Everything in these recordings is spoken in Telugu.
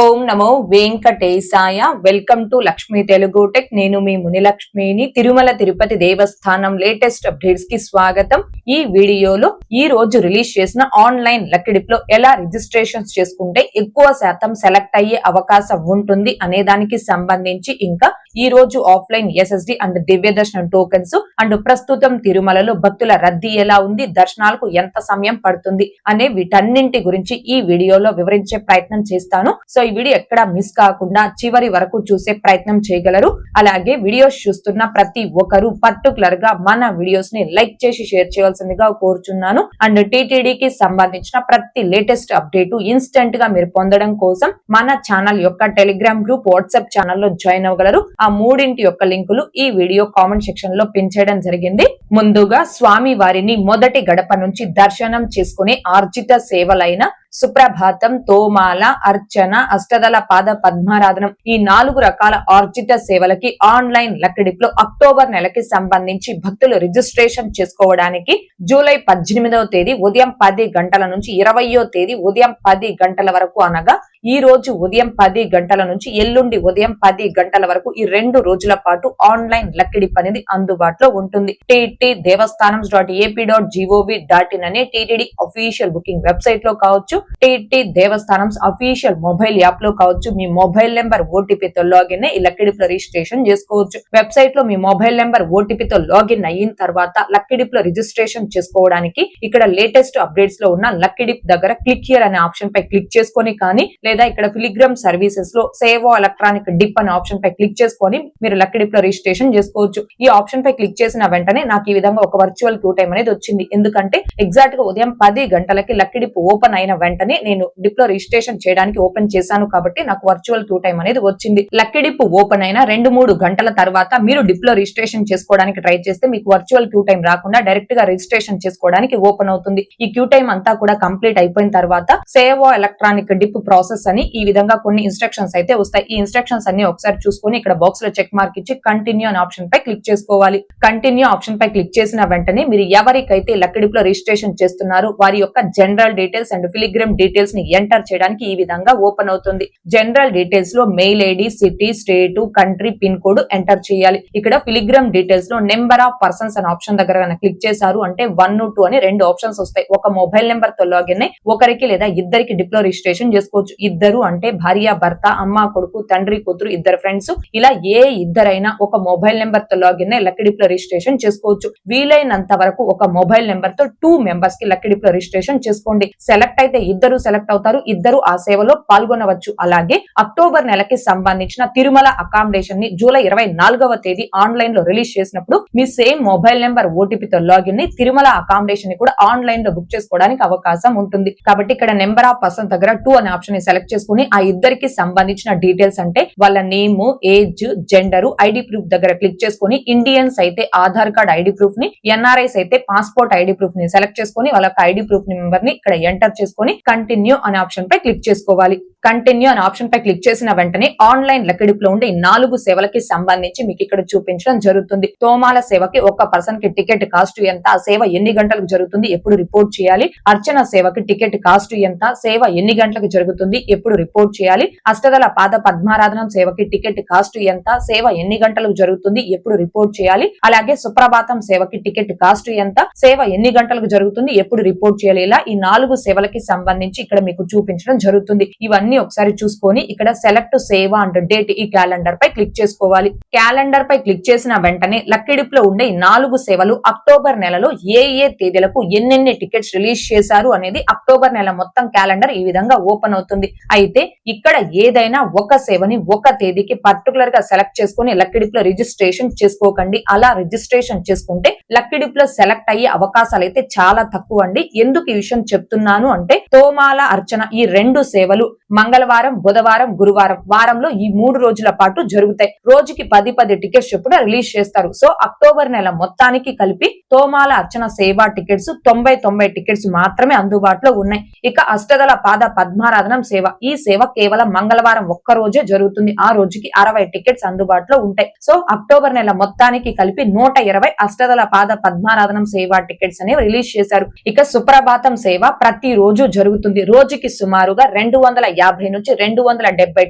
Om Namo Venkatesaya. Welcome to Lakshmi Telugu tech. నేను మీ మునిలక్ష్మిని. తిరుమల తిరుపతి దేవస్థానం లేటెస్ట్ అప్డేట్స్ కి స్వాగతం. ఈ వీడియోలో ఈ రోజు రిలీజ్ చేసిన ఆన్లైన్ లక్కీ డిప్ లో ఎలా రిజిస్ట్రేషన్స్ చేసుకుంటే ఎక్కువ శాతం సెలెక్ట్ అయ్యే అవకాశం ఉంటుంది అనే దానికి సంబంధించి, ఇంకా ఈ రోజు ఆఫ్లైన్ ఎస్ఎస్డి అండ్ దివ్య దర్శనం టోకెన్స్ అండ్ ప్రస్తుతం తిరుమలలో భక్తుల రద్దీ ఎలా ఉంది, దర్శనాలకు ఎంత సమయం పడుతుంది అనే వీటన్నింటి గురించి ఈ వీడియోలో వివరించే ప్రయత్నం చేస్తాను. సో ఈ వీడియో ఎక్కడ మిస్ కాకుండా చివరి వరకు చూసే ప్రయత్నం చేయగలరు. అలాగే వీడియోస్ చూస్తున్న ప్రతి ఒక్కరు పర్టికులర్ గా మన వీడియోస్ ని లైక్ చేసి షేర్ చేయవలసిందిగా కోరుచున్నాను. అండ్ టీటీడీకి సంబంధించిన ప్రతి లేటెస్ట్ అప్డేట్ ఇన్స్టెంట్ గా మీరు పొందడం కోసం మన ఛానల్ యొక్క టెలిగ్రామ్ గ్రూప్, వాట్సాప్ ఛానల్లో జాయిన్ అవ్వగలరు. ఆ మూడింటి యొక్క లింకులు ఈ వీడియో కామెంట్ సెక్షన్ లో పిన్ చేయడం జరిగింది. ముందుగా స్వామి వారిని మొదటి గడప నుంచి దర్శనం చేసుకునే ఆర్జిత సేవలైన సుప్రభాతం, తోమాల, అర్చన, అష్టదళ పాద పద్మారాధనం ఈ 4 రకాల ఆర్జిత సేవలకి ఆన్లైన్ లక్కీ డిప్ లో అక్టోబర్ నెలకి సంబంధించి భక్తులు రిజిస్ట్రేషన్ చేసుకోవడానికి జూలై 18వ తేదీ ఉదయం 10 గంటల నుంచి 20వ తేదీ ఉదయం 10 గంటల వరకు, అనగా ఈ రోజు ఉదయం 10 గంటల నుంచి ఎల్లుండి ఉదయం 10 గంటల వరకు ఈ 2 రోజుల పాటు ఆన్లైన్ లక్కీ డిప్ అనేది అందుబాటులో ఉంటుంది. టీటీ దేవస్థానం.ap.gov.in అనే టీటీడీ అఫీషియల్ బుకింగ్ వెబ్సైట్ లో కావచ్చు, టీటీ దేవస్థానం అఫీషియల్ మొబైల్ యాప్ లో కావచ్చు, మీ మొబైల్ నెంబర్ ఓటీపీతో లాగిన్ ఈ లక్కీ డిప్ లో రిజిస్ట్రేషన్ చేసుకోవచ్చు. వెబ్సైట్ లో మీ మొబైల్ నెంబర్ ఓటీపీతో లాగిన్ అయిన తర్వాత లక్కీ డిప్ లో రిజిస్ట్రేషన్ చేసుకోవడానికి ఇక్కడ లేటెస్ట్ అప్డేట్స్ లో ఉన్న లక్కీ డిప్ దగ్గర క్లిక్ హియర్ అనే ఆప్షన్ పై క్లిక్ చేసుకొని, కానీ లేదా ఇక్కడ ఫిలిగ్రామ్ సర్వీసెస్ లో సేవ్ ఎలక్ట్రానిక్ డిప్ అనే ఆప్షన్ పై క్లిక్ చేసుకొని మీరు లక్కీ డిప్ లో రిజిస్ట్రేషన్ చేసుకోవచ్చు. ఈ ఆప్షన్ పై క్లిక్ చేసిన వెంటనే నాకు ఈ విధంగా ఒక వర్చువల్ క్యూ టైం అనేది వచ్చింది. ఎందుకంటే ఎగ్జాక్ట్ గా ఉదయం 10 గంటలకి లక్కీ డిప్ ఓపెన్ అయిన వెంటనే నేను డిప్ లో రిజిస్ట్రేషన్ చేయడానికి ఓపెన్ చేశాను కాబట్టి నాకు వర్చువల్ క్యూ టైం అనేది వచ్చింది. లక్కీ డిప్ ఓపెన్ అయిన 2-3 గంటల తర్వాత మీరు డిప్ లో రిజిస్ట్రేషన్ చేసుకోవడానికి ట్రై చేస్తే మీకు వర్చువల్ క్యూ టైం రాకుండా డైరెక్ట్ గా రిజిస్ట్రేషన్ చేసుకోవడానికి ఓపెన్ అవుతుంది. ఈ క్యూ టైం అంతా కూడా కంప్లీట్ అయిపోయిన తర్వాత సేవ్ ఎలక్ట్రానిక్ డిప్ ప్రాసెస్ అని ఈ విధంగా కొన్ని ఇన్స్ట్రక్షన్స్ అయితే వస్తాయి. ఈ ఇన్స్ట్రక్షన్స్ అన్ని ఒకసారి చూసుకొని ఇక్కడ బాక్స్ లో చెక్ మార్క్ ఇచ్చి కంటిన్యూ అనే ఆప్షన్ పై క్లిక్ చేసుకోవాలి. కంటిన్యూ ఆప్షన్ పై క్లిక్ చేసిన వెంటనే మీరు ఎవరికైతే లక్కీ డిప్ లో రిజిస్ట్రేషన్ చేస్తున్నారో వారి యొక్క జనరల్ డీటెయిల్స్ అండ్ ఫిలిగ్రామ్ డీటెయిల్స్ ని ఎంటర్ చేయడానికి ఈ విధంగా ఓపెన్ అవుతుంది. జనరల్ డీటెయిల్స్ లో mail ID, city, state, country, pin code enter చేయాలి. ఇక్కడ ఫిలిగ్రామ్ డీటెయిల్స్ లో నెంబర్ ఆఫ్ పర్సన్స్ అనే ఆప్షన్ దగ్గర క్లిక్ చేశారు అంటే 1, 2 అని 2 ఆప్షన్స్ వస్తాయి. ఒక మొబైల్ నెంబర్ తో లాగిన్ అయి ఒకరికి లేదా ఇద్దరికి డిప్ లో రిజిస్ట్రేషన్ చేసుకోవచ్చు. ఇద్దరు అంటే భార్య, భర్త, అమ్మ, కొడుకు, తండ్రి, కూతురు, ఇద్దరు ఫ్రెండ్స్, ఇలా ఏ ఇద్దరైనా ఒక మొబైల్ నెంబర్ తో లాగిన్ అయి లక్కీ డిప్ లో రిజిస్ట్రేషన్ చేసుకోవచ్చు. వీలైనంత వరకు ఒక మొబైల్ నెంబర్ తో 2 మెంబర్స్ కి లక్కీ డిప్ లో రిజిస్ట్రేషన్ చేసుకోండి. సెలెక్ట్ అయితే ఇద్దరు సెలెక్ట్ అవుతారు, ఇద్దరు ఆ సేవలో పాల్గొనవచ్చు. అలాగే అక్టోబర్ నెలకి సంబంధించిన తిరుమల అకామిడేషన్ ని జూలై 24వ తేదీ ఆన్లైన్ లో రిలీజ్ చేసినప్పుడు మీ సేమ్ మొబైల్ నెంబర్ ఓటీపీతో లాగిన్ అయి తిరుమల అకామిడేషన్ ని కూడా ఆన్లైన్ లో బుక్ చేసుకోవడానికి అవకాశం ఉంటుంది. కాబట్టి ఇక్కడ నెంబర్ ఆఫ్ పర్సన్ దగ్గర 2 అనే ఆప్షన్ ని సెలెక్ట్ చేసుకుని ఆ ఇద్దరికి సంబంధించిన డీటెయిల్స్ అంటే వాళ్ళ name, age, gender, ID proof దగ్గర క్లిక్ చేసుకుని, ఇండియన్స్ అయితే ఆధార్ కార్డ్ ఐడి ప్రూఫ్ ని, ఎన్ఆర్ఐస్ అయితే పాస్పోర్ట్ ఐడి ప్రూఫ్ ని సెలెక్ట్ చేసుకుని వాళ్ళ ఐడి ప్రూఫ్ నెంబర్ ని ఇక్కడ ఎంటర్ చేసుకుని కంటిన్యూ అనే ఆప్షన్ పై క్లిక్ చేసుకోవాలి. కంటిన్యూ అనే ఆప్షన్ పై క్లిక్ చేసిన వెంటనే ఆన్లైన్ లక్కీ డిప్ లో ఉండే 4 సేవలకి సంబంధించి మీకు ఇక్కడ చూపించడం జరుగుతుంది. తోమాల సేవకి ఒక పర్సన్ కి టికెట్ కాస్ట్ ఎంత, ఆ సేవ ఎన్ని గంటలకు జరుగుతుంది, ఎప్పుడు రిపోర్ట్ చేయాలి. అర్చన సేవకి టికెట్ కాస్ట్ ఎంత, సేవ ఎన్ని గంటలకు జరుగుతుంది, ఎప్పుడు రిపోర్ట్ చేయాలి. అష్టదళ పాద పద్మారాధనం సేవకి టికెట్ కాస్ట్ ఎంత, సేవ ఎన్ని గంటలకు జరుగుతుంది, ఎప్పుడు రిపోర్ట్ చేయాలి. అలాగే సుప్రభాతం సేవకి టికెట్ కాస్ట్ ఎంత, సేవ ఎన్ని గంటలకు జరుగుతుంది, ఎప్పుడు రిపోర్ట్ చేయాలి. ఇలా ఈ 4 సేవలకి సంబంధించి ఇక్కడ మీకు చూపించడం జరుగుతుంది. ఇవన్నీ ఒకసారి చూసుకొని ఇక్కడ సెలెక్ట్ సేవ అండ్ డేట్ ఈ క్యాలెండర్ పై క్లిక్ చేసుకోవాలి. క్యాలెండర్ పై క్లిక్ చేసిన వెంటనే లక్కీ డిప్ లో ఉండే 4 సేవలు అక్టోబర్ నెలలో ఏ తేదీలకు ఎన్నెన్ని టికెట్స్ రిలీజ్ చేశారు అనేది అక్టోబర్ నెల మొత్తం క్యాలెండర్ ఈ విధంగా ఓపెన్ అవుతుంది. అయితే ఇక్కడ ఏదైనా ఒక సేవని ఒక తేదీకి పర్టికులర్ గా సెలెక్ట్ చేసుకుని లక్కీ డిప్ లో రిజిస్ట్రేషన్ చేసుకోకండి. అలా రిజిస్ట్రేషన్ చేసుకుంటే లక్కీ డిప్ లో సెలెక్ట్ అయ్యే అవకాశాలు అయితే చాలా తక్కువ అండి. ఎందుకు ఈ విషయం చెప్తున్నాను అంటే తోమాల, అర్చన ఈ 2 సేవలు మంగళవారం, బుధవారం, గురువారం వారంలో ఈ 3 రోజుల పాటు జరుగుతాయి. రోజుకి 10 టికెట్స్ చొప్పున రిలీజ్ చేస్తారు. సో అక్టోబర్ నెల మొత్తానికి కలిపి తోమాల, అర్చన సేవా టికెట్స్ 90 టికెట్స్ మాత్రమే అందుబాటులో ఉన్నాయి. ఇక అష్టదళ పాద పద్మారాధనం సేవ, ఈ సేవ కేవలం మంగళవారం ఒక్క రోజే జరుగుతుంది. ఆ రోజుకి 60 టికెట్స్ అందుబాటులో ఉంటాయి. సో అక్టోబర్ నెల మొత్తానికి కలిపి 120 అష్టదళ పాద పద్మారాధనం సేవా టికెట్స్ అనేవి రిలీజ్ చేశారు. ఇక సుప్రభాతం సేవ ప్రతి రోజు జరుగుతుంది. రోజుకి సుమారుగా 250 250 నుంచి 270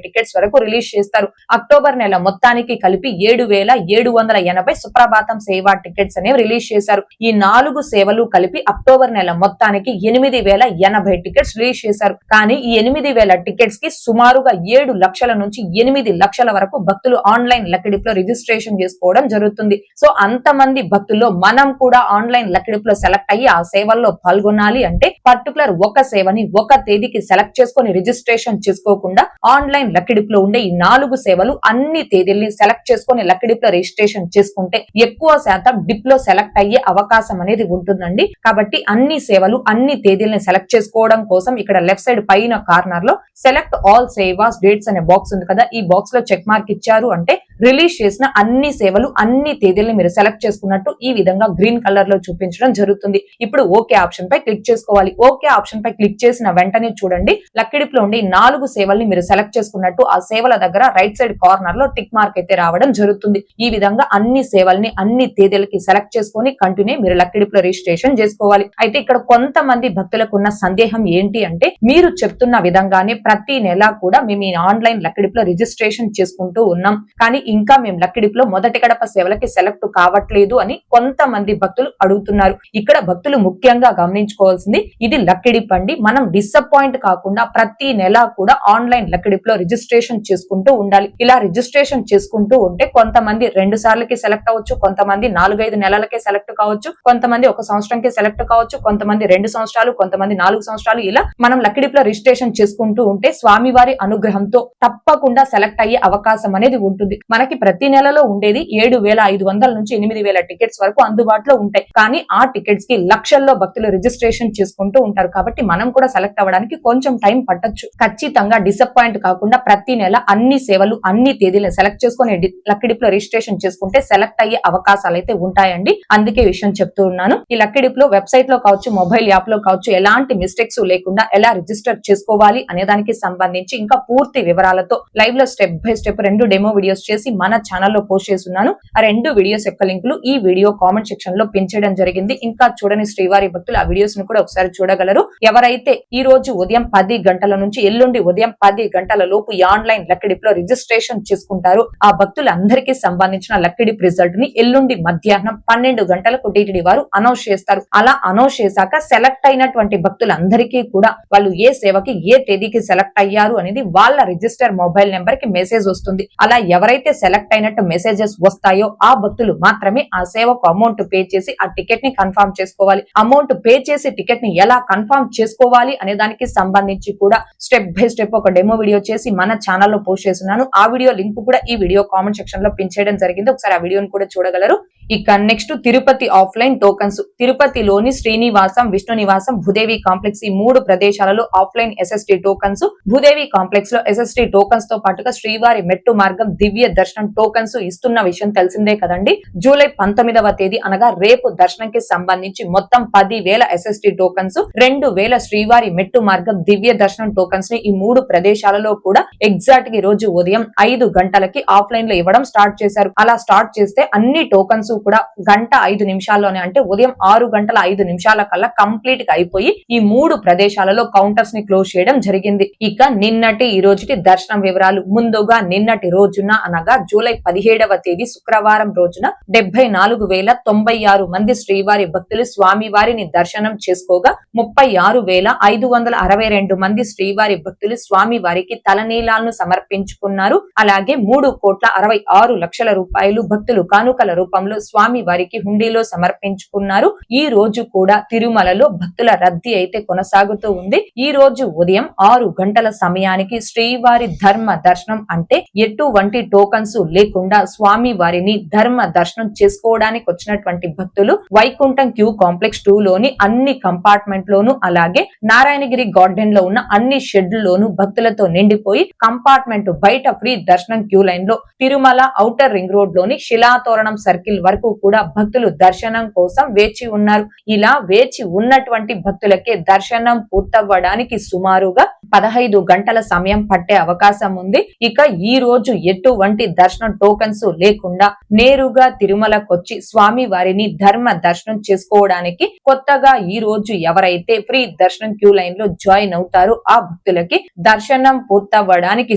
టికెట్స్ వరకు రిలీజ్ చేస్తారు. అక్టోబర్ నెల మొత్తానికి కలిపి 7,780 సుప్రభాతం సేవా టికెట్స్ అనేవి రిలీజ్ చేశారు. ఈ 4 సేవలు కలిపి అక్టోబర్ నెల మొత్తానికి 8,080 టికెట్స్ రిలీజ్ చేశారు. కానీ ఈ 8,000 టికెట్స్ కి సుమారుగా 7 లక్షల నుంచి 8 లక్షల వరకు భక్తులు ఆన్లైన్ లక్కిడిప్ లో రిజిస్ట్రేషన్ చేసుకోవడం జరుగుతుంది. సో అంతమంది భక్తుల్లో మనం కూడా ఆన్లైన్ లక్కిడిప్ లో సెలెక్ట్ అయ్యి ఆ సేవల్లో పాల్గొనాలి అంటే పర్టికులర్ ఒక సేవని ఒక తేదీకి సెలెక్ట్ చేసుకొని రిజిస్ట్రేషన్ చేసుకోకుండా ఆన్లైన్ లక్కిడిప్ లో ఉండే ఈ 4 సేవలు అన్ని తేదీల్ని సెలెక్ట్ చేసుకొని లక్కిడిప్ లో రిజిస్ట్రేషన్ చేసుకుంటే ఎక్కువ శాతం డిప్ లో సెలెక్ట్ అయ్యే అవకాశం అనేది ఉంటుందండి. కాబట్టి అన్ని సేవలు అన్ని తేదీల్ని సెలెక్ట్ చేసుకోవడం కోసం ఇక్కడ లెఫ్ట్ సైడ్ పైన కార్నర్ లో సెలెక్ట్ ఆల్ సేవాస్ డేట్స్ అనే బాక్స్ ఉంది కదా, ఈ బాక్స్ లో చెక్ మార్క్ ఇచ్చారు అంటే రిలీజ్ చేసిన అన్ని సేవలు అన్ని తేదీల్ని మీరు సెలెక్ట్ చేసుకున్నట్టు ఈ విధంగా గ్రీన్ కలర్ లో చూపించడం జరుగుతుంది. ఇప్పుడు ఓకే ఆప్షన్ పై క్లిక్ చేసుకోవాలి. ఓకే ఆప్షన్ పై క్లిక్ చేసిన వెంటనే చూడండి లక్కిడిప్ లో ఉండి 4 సేవల్ని మీరు సెలెక్ట్ చేసుకున్నట్టు ఆ సేవల దగ్గర రైట్ సైడ్ కార్నర్ లో టిక్ మార్క్ అయితే రావడం జరుగుతుంది. ఈ విధంగా అన్ని సేవల్ని అన్ని తేదీలకి సెలెక్ట్ చేసుకుని కంటిన్యూ మీరు లక్కిడిప్ లో రిజిస్ట్రేషన్ చేసుకోవాలి. అయితే ఇక్కడ కొంతమంది భక్తులకు ఉన్న సందేహం ఏంటి అంటే మీరు చెప్తున్న విధంగానే ప్రతి నెల కూడా మేము ఈ ఆన్లైన్ లక్కిడిప్ లో రిజిస్ట్రేషన్ చేసుకుంటూ ఉన్నాం, కానీ ఇంకా మేము లక్కిడిప్ లో మొదటి గడప సేవలకి సెలెక్ట్ కావట్లేదు అని కొంతమంది భక్తులు అడుగుతున్నారు. ఇక్కడ భక్తులు ముఖ్యంగా గమనించుకోవాల్సింది ఇది లక్కిడిప్ అండి. మనం డిసప్పాయింట్ కాకుండా ప్రతి నెల కూడా ఆన్లైన్ లక్కిడిప్ లో రిజిస్ట్రేషన్ చేసుకుంటూ ఉండాలి. ఇలా రిజిస్ట్రేషన్ చేసుకుంటూ ఉంటే కొంతమంది 2 సార్లకి సెలెక్ట్ అవ్వచ్చు, కొంతమంది 4-5 నెలలకే సెలెక్ట్ కావచ్చు, కొంతమంది 1 సంవత్సరంకే సెలెక్ట్ కావచ్చు, కొంతమంది 2 సంవత్సరాలు, కొంతమంది 4 సంవత్సరాలు. ఇలా మనం లక్కిడిప్ లో రిజిస్ట్రేషన్ చేసుకుంటూ ఉంటే స్వామివారి అనుగ్రహంతో తప్పకుండా సెలెక్ట్ అయ్యే అవకాశం అనేది ఉంటుంది. మనకి ప్రతి నెలలో ఉండేది 7,500 నుంచి 8,000 టికెట్స్ వరకు అందుబాటులో ఉంటాయి. కానీ ఆ టికెట్స్ కి లక్షల్లో భక్తులు రిజిస్ట్రేషన్ చేసుకుంటూ ఉంటారు. కాబట్టి మనం కూడా సెలెక్ట్ అవ్వడానికి కొంచెం టైం పట్టొచ్చు. ఖచ్చితంగా డిసప్పాయింట్ కాకుండా ప్రతి నెల అన్ని సేవలు అన్ని తేదీలను సెలెక్ట్ చేసుకుని లక్కిడిప్ లో రిజిస్ట్రేషన్ చేసుకుంటే సెలెక్ట్ అయ్యే అవకాశాలు అయితే ఉంటాయండి. అందుకే విషయం చెప్తూ ఉన్నాను. ఈ లక్కిడిప్ లో వెబ్సైట్ లో కావచ్చు, మొబైల్ యాప్ లో కావచ్చు, ఎలాంటి మిస్టేక్స్ లేకుండా ఎలా రిజిస్టర్ చేసుకోవాలి అనే దానికి సంబంధించి ఇంకా పూర్తి వివరాలతో లైవ్ లో step by step 2 demo videos చేసి మన ఛానల్లో పోస్ట్ చేస్తున్నాను. ఆ 2 వీడియోస్ యొక్క లింకులు ఈ వీడియో కామెంట్ సెక్షన్ లో పిన్ చేయడం జరిగింది. ఇంకా చూడని శ్రీవారి భక్తులు ఆ వీడియోస్ ను కూడా ఒకసారి చూడగలరు. ఎవరైతే ఈ రోజు ఉదయం 10 గంటల నుంచి ఎల్లుండి ఉదయం 10 గంటల లోపు ఈ ఆన్లైన్ లక్కిడిప్ లో రిజిస్ట్రేషన్ చేసుకుంటారు ఆ భక్తులందరికీ సంబంధించిన లక్కిడిప్ రిజల్ట్ ని ఎల్లుండి మధ్యాహ్నం 12 గంటలకు టీటీడీ వారు అనౌన్స్ చేస్తారు. అలా అనౌన్స్ చేశాక సెలెక్ట్ అయినటువంటి భక్తులందరికీ కూడా వాళ్ళు ఏ సేవకి ఏ తేదీకి సెలెక్ట్ అయ్యారు అనేది వాళ్ళ రిజిస్టర్ మొబైల్ నెంబర్ కి మెసేజ్ వస్తుంది. అలా ఎవరైతే సెలెక్ట్ అయినట్టు మెసేజెస్ వస్తాయో ఆ భక్తులు మాత్రమే ఆ సేవకు అమౌంట్ పే చేసి ఆ టికెట్ ని కన్ఫర్మ్ చేసుకోవాలి. అమౌంట్ పే చేసి టికెట్ ని ఎలా కన్ఫర్మ్ చేసుకోవాలి అనే దానికి సంబంధించి కూడా స్టెప్ బై స్టెప్ ఒక డెమో వీడియో చేసి మన ఛానల్లో పోస్ట్ చేస్తున్నాను. ఆ వీడియో లింక్ కూడా ఈ వీడియో కామెంట్ సెక్షన్ లో పిన్ చేయడం జరిగింది. ఒకసారి ఆ వీడియోని కూడా చూడగలరు. ఇక నెక్స్ట్ తిరుపతి ఆఫ్లైన్ టోకన్స్. తిరుపతిలోని శ్రీనివాసం, విష్ణు నివాసం, భూదేవి కాంప్లెక్స్ ఈ 3 ప్రదేశాలలో offline SST tokens, Bhudevi complex లో ఎస్ఎస్టీ టోకన్స్ తో పాటుగా శ్రీవారి మెట్టు మార్గం దివ్య దర్శనం టోకన్స్ ఇస్తున్న విషయం తెలిసిందే కదండి. జూలై 19వ తేదీ అనగా రేపు దర్శనంకి సంబంధించి మొత్తం 10,000 ఎస్ఎస్టీ టోకన్స్, 2,000 శ్రీవారి మెట్టు మార్గం దివ్య దర్శనం టోకన్స్ ని ఈ 3 ప్రదేశాలలో కూడా ఎగ్జాక్ట్ గా రోజు ఉదయం 5 గంటలకి ఆఫ్లైన్ లో ఇవ్వడం స్టార్ట్ చేశారు. అలా స్టార్ట్ చేస్తే అన్ని టోకన్స్ కూడా 1:05 నిమిషాల్లోనే అంటే ఉదయం 6:05 కల్లా కంప్లీట్ గా అయిపోయి ఈ 3 ప్రదేశాలలో కౌంటర్స్ ని క్లోజ్ చేయడం జరిగింది. ఇక నిన్నటి ఈ రోజుటి దర్శనం వివరాలు. ముందుగా నిన్నటి రోజున అనగా జూలై 17వ తేదీ శుక్రవారం రోజున 74,096 మంది శ్రీవారి భక్తులు స్వామివారిని దర్శనం చేసుకోగా 36,562 మంది శ్రీవారి భక్తులు స్వామివారికి తలనీలాలను సమర్పించుకున్నారు. అలాగే 3,66,00,000 రూపాయలు భక్తులు కానుకల రూపంలో స్వామి వారికి హుండీలో సమర్పించుకున్నారు. ఈ రోజు కూడా తిరుమలలో భక్తుల రద్దీ అయితే కొనసాగుతూ ఉంది. ఈ రోజు ఉదయం 6 గంటల సమయానికి శ్రీవారి ధర్మ దర్శనం అంటే ఎటువంటి టోకన్స్ లేకుండా స్వామి వారిని ధర్మ దర్శనం చేసుకోవడానికి వచ్చినటువంటి భక్తులు వైకుంఠం క్యూ కాంప్లెక్స్ 2 లోని అన్ని కంపార్ట్మెంట్ లోను అలాగే నారాయణగిరి గార్డెన్ లో ఉన్న అన్ని షెడ్లలోను భక్తులతో నిండిపోయి కంపార్ట్మెంట్ బయట ఫ్రీ దర్శనం క్యూ లైన్ లో తిరుమల ఔటర్ రింగ్ రోడ్ లోని శిలాతోరణం సర్కిల్ వరకు వరకు కూడా భక్తులు దర్శనం కోసం వేచి ఉన్నారు. ఇలా వేచి ఉన్నటువంటి భక్తులకే దర్శనం పూర్తవ్వడానికి సుమారుగా 15 గంటల సమయం పట్టే అవకాశం ఉంది. ఇక ఈ రోజు ఎటువంటి దర్శనం టోకన్స్ లేకుండా నేరుగా తిరుమలకొచ్చి స్వామి వారిని ధర్మ దర్శనం చేసుకోవడానికి కొత్తగా ఈ రోజు ఎవరైతే ఫ్రీ దర్శనం క్యూ లైన్ లో జాయిన్ అవుతారో ఆ భక్తులకి దర్శనం పూర్తవ్వడానికి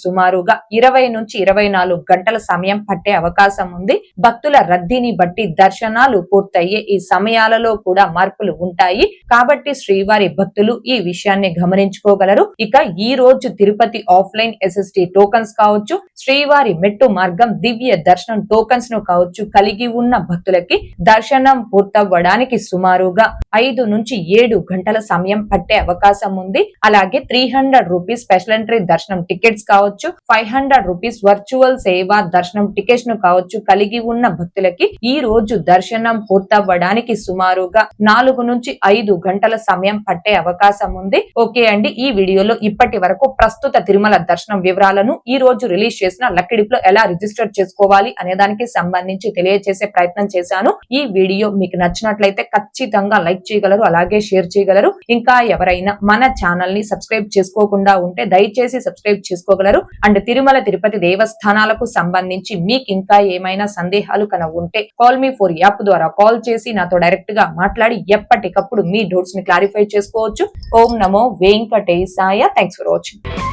సుమారుగా 20 నుంచి 24 గంటల సమయం పట్టే అవకాశం ఉంది. భక్తుల రద్దీని బట్టి దర్శనాలు పూర్తయ్యే ఈ సమయాలలో కూడా మార్పులు ఉంటాయి కాబట్టి శ్రీవారి భక్తులు ఈ విషయాన్ని గమనించుకోగలరు. ఇక ఈ రోజు తిరుపతి ఆఫ్లైన్ SST టోకన్స్ కావచ్చు, శ్రీవారి మెట్టు మార్గం దివ్య దర్శనం టోకన్స్ ను కావచ్చు కలిగి ఉన్న భక్తులకి దర్శనం పూర్తవ్వడానికి సుమారుగా 5 నుంచి 7 గంటల సమయం పట్టే అవకాశం ఉంది. అలాగే 300 రూపీస్ స్పెషల్ ఎంట్రీ దర్శనం టికెట్స్ కావచ్చు, 500 రూపీస్ వర్చువల్ సేవా దర్శనం టికెట్స్ ను కావచ్చు కలిగి ఉన్న భక్తులకి ఈ రోజు దర్శనం పూర్తవ్వడానికి సుమారుగా 4 నుంచి 5 గంటల సమయం పట్టే అవకాశం ఉంది. ఓకే అండి, ఈ వీడియోలో ఇప్పటి వరకు ప్రస్తుత తిరుమల దర్శనం వివరాలను ఈ రోజు రిలీజ్ చేసిన లక్కీ డిప్ లో ఎలా రిజిస్టర్ చేసుకోవాలి అనే దానికి సంబంధించి తెలియజేసే ప్రయత్నం చేశాను. ఈ వీడియో మీకు నచ్చినట్లయితే ఖచ్చితంగా లైక్ చేయగలరు, అలాగే షేర్ చేయగలరు. ఇంకా ఎవరైనా మన ఛానల్ ని సబ్స్క్రైబ్ చేసుకోకుండా ఉంటే దయచేసి సబ్స్క్రైబ్ చేసుకోగలరు. అండ్ తిరుమల తిరుపతి దేవస్థానాలకు సంబంధించి మీకు ఇంకా ఏమైనా సందేహాలు ఉంటే కాల్ మీ ఫోర్ యాప్ ద్వారా కాల్ చేసి నాతో డైరెక్ట్ గా మాట్లాడి ఎప్పటికప్పుడు మీ డౌట్స్ ని క్లారిఫై చేసుకోవచ్చు. ఓం నమో వెంకటేశాయ. Thanks for watching.